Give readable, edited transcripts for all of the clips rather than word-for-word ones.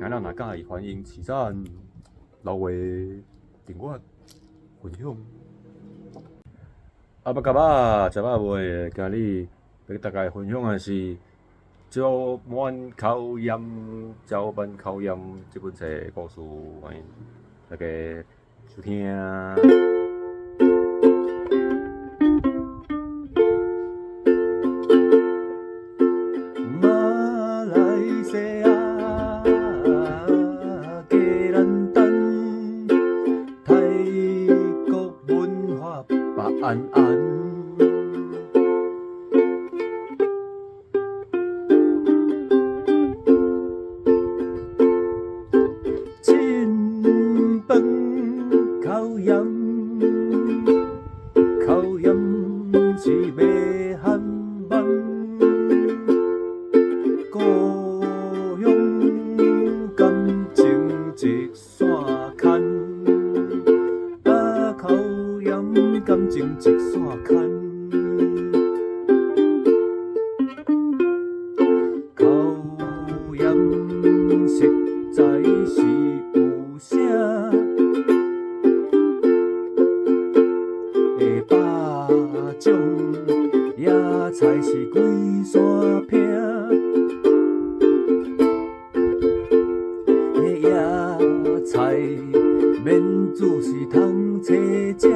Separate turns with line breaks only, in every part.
咱若介意欢迎市长老话订阅分享。阿爸甲爸食饱未？今日要大家分享的是招满考验这本册的故事，欢迎大家收听。安安，亲饭考验是要汉网，故乡感情一线牵。感情一线牵，考验实在是有啥的巴掌，也才是规山拼的野菜，免煮是通切食。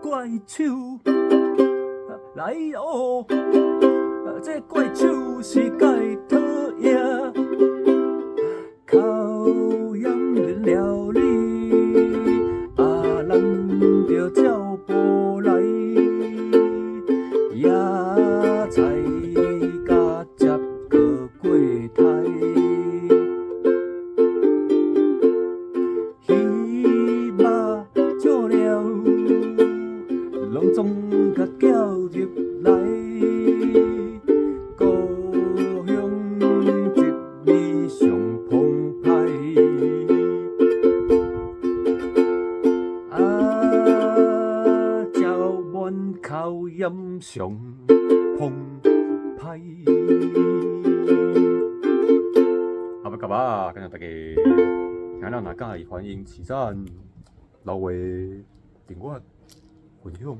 怪手来哦，这怪手是该讨厌，考验恁料理，咱着照步来，野菜甲接个过台。拢总甲叫入来，故乡一味上澎湃。招满考验上澎湃。阿爸甲爸，感谢大家，听咱若介意欢迎市长老话订阅分享。